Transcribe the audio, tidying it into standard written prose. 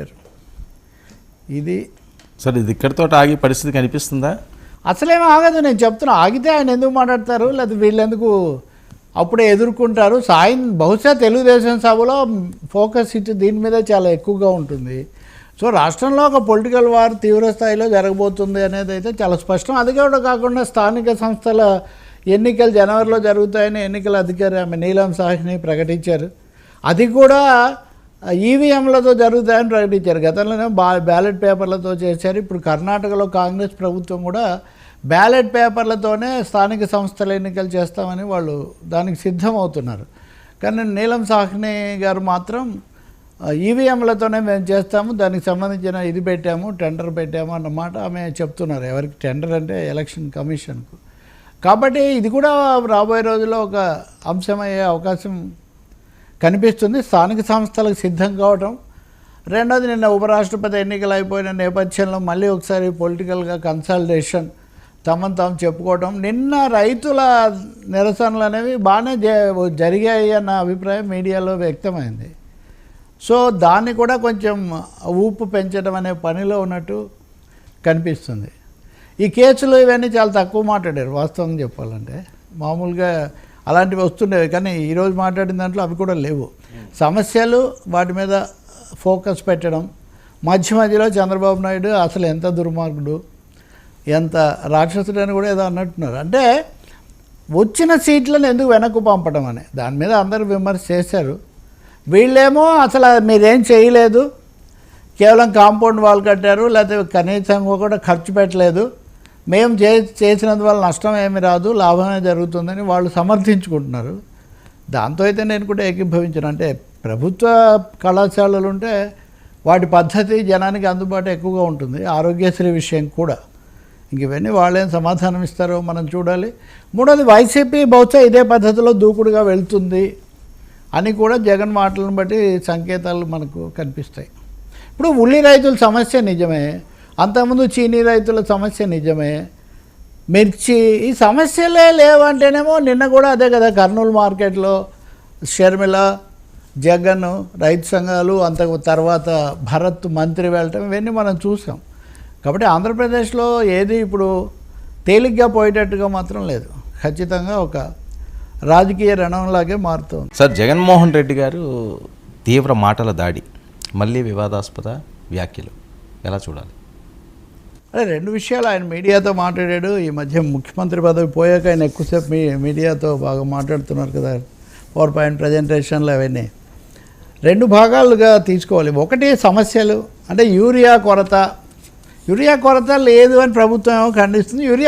పెట్టారు. ఇది సరే, ఇది ఇక్కడితో ఆగి పరిస్థితి కనిపిస్తుందా? అసలేమీ ఆగదు. నేను చెప్తున్నా, ఆగితే ఆయన ఎందుకు మాట్లాడతారు, లేదా వీళ్ళు ఎందుకు అప్పుడే ఎదుర్కొంటారు. బహుశా తెలుగుదేశం సభలో ఫోకస్ ఇటు దీని మీద చాలా ఎక్కువగా ఉంటుంది. సో రాష్ట్రంలో ఒక పొలిటికల్ వార్ తీవ్ర స్థాయిలో జరగబోతుంది అనేది అయితే చాలా స్పష్టం. అది కూడా కాకుండా స్థానిక సంస్థల ఎన్నికలు జనవరిలో జరుగుతాయని ఎన్నికల అధికారి ఆమె నీలం సాహ్ని ప్రకటించారు. అది కూడా ఈవీఎంలతో జరుగుతాయని ప్రకటించారు. గతంలోనే బ్యాలెట్ పేపర్లతో చేశారు. ఇప్పుడు కర్ణాటకలో కాంగ్రెస్ ప్రభుత్వం కూడా బ్యాలెట్ పేపర్లతోనే స్థానిక సంస్థల ఎన్నికలు చేస్తామని వాళ్ళు దానికి సిద్ధమవుతున్నారు. కానీ నీలం సాహ్ని గారు మాత్రం ఈవీఎంలతోనే మేము చేస్తాము, దానికి సంబంధించిన ఇది పెట్టాము, టెండర్ పెట్టాము అన్నమాట ఆమె చెప్తున్నారు. ఎవరికి టెండర్ అంటే ఎలక్షన్ కమిషన్కు. కాబట్టి ఇది కూడా రాబోయే రోజుల్లో ఒక అంశమయ్యే అవకాశం కనిపిస్తుంది. స్థానిక సంస్థలకు సిద్ధం కావటం, రెండోది నిన్న ఉపరాష్ట్రపతి ఎన్నికలు అయిపోయిన నేపథ్యంలో మళ్ళీ ఒకసారి పొలిటికల్గా కన్సల్టేషన్ తమను తాము చెప్పుకోవటం. నిన్న రైతుల నిరసనలు అనేవి బాగానే జరిగాయి అన్న అభిప్రాయం మీడియాలో వ్యక్తమైంది. సో దాన్ని కూడా కొంచెం ఊపు పెంచడం అనే పనిలో ఉన్నట్టు కనిపిస్తుంది. ఈ కేసులు ఇవన్నీ చాలా తక్కువ మాట్లాడారు వాస్తవంగా చెప్పాలంటే. మామూలుగా అలాంటివి వస్తుండేవి, కానీ ఈరోజు మాట్లాడిన దాంట్లో అవి కూడా లేవు. సమస్యలు వాటి మీద ఫోకస్ పెట్టడం, మధ్యలో చంద్రబాబు నాయుడు అసలు ఎంత దుర్మార్గుడు, ఎంత రాక్షసుడు అని కూడా ఏదో అన్నట్టున్నారు. అంటే వచ్చిన సీట్లను ఎందుకు వెనక్కు పంపడం అని దాని మీద అందరూ విమర్శ చేశారు. వీళ్ళేమో అసలు మీరేం చేయలేదు, కేవలం కాంపౌండ్ వాల్ కట్టారు, లేకపోతే కనీసం కూడా ఖర్చు పెట్టలేదు, మేము చేసినందువల్ల నష్టం ఏమి రాదు, లాభమే జరుగుతుందని వాళ్ళు సమర్థించుకుంటున్నారు. దాంతో అయితే నేను కూడా ఏకీభవించాను. అంటే ప్రభుత్వ కళాశాలలు ఉంటే వాటి పద్ధతి జనానికి అందుబాటు ఎక్కువగా ఉంటుంది. ఆరోగ్యశ్రీ విషయం కూడా ఇంక ఇవన్నీ వాళ్ళేం సమాధానం ఇస్తారో మనం చూడాలి. మూడోది వైసీపీ బహుశా ఇదే పద్ధతిలో దూకుడుగా వెళ్తుంది అని కూడా జగన్ మాటలను బట్టి సంకేతాలు మనకు కనిపిస్తాయి. ఇప్పుడు ఉల్లి రైతుల సమస్య నిజమే, అంతకుముందు చీనీ రైతుల సమస్య నిజమే, మిర్చి ఈ సమస్యలే లేవంటేనేమో నిన్న కూడా అదే కదా కర్నూలు మార్కెట్లో షర్మిల, జగన్, రైతు సంఘాలు, అంత తర్వాత భరత్ మంత్రి వెళ్ళటం ఇవన్నీ మనం చూసాం. కాబట్టి ఆంధ్రప్రదేశ్లో ఏది ఇప్పుడు తేలిగ్గా పోయేటట్టుగా మాత్రం లేదు. ఖచ్చితంగా ఒక రాజకీయ రణంలాగే మారుతుంది. సార్, జగన్మోహన్ రెడ్డి గారు తీవ్ర మాటల దాడి, మళ్ళీ వివాదాస్పద వ్యాఖ్యలు ఎలా చూడాలి? అదే రెండు విషయాలు. ఆయన మీడియాతో మాట్లాడాడు. ఈ మధ్య ముఖ్యమంత్రి పదవి పోయాక ఆయన ఎక్కువసేపు మీడియాతో బాగా మాట్లాడుతున్నారు కదా, పవర్ పాయింట్ ప్రజెంటేషన్లు అవన్నీ. రెండు భాగాలుగా తీసుకోవాలి. ఒకటి సమస్యలు, అంటే యూరియా కొరత లేదు అని ప్రభుత్వం ఏమో ఖండిస్తుంది. యూరియా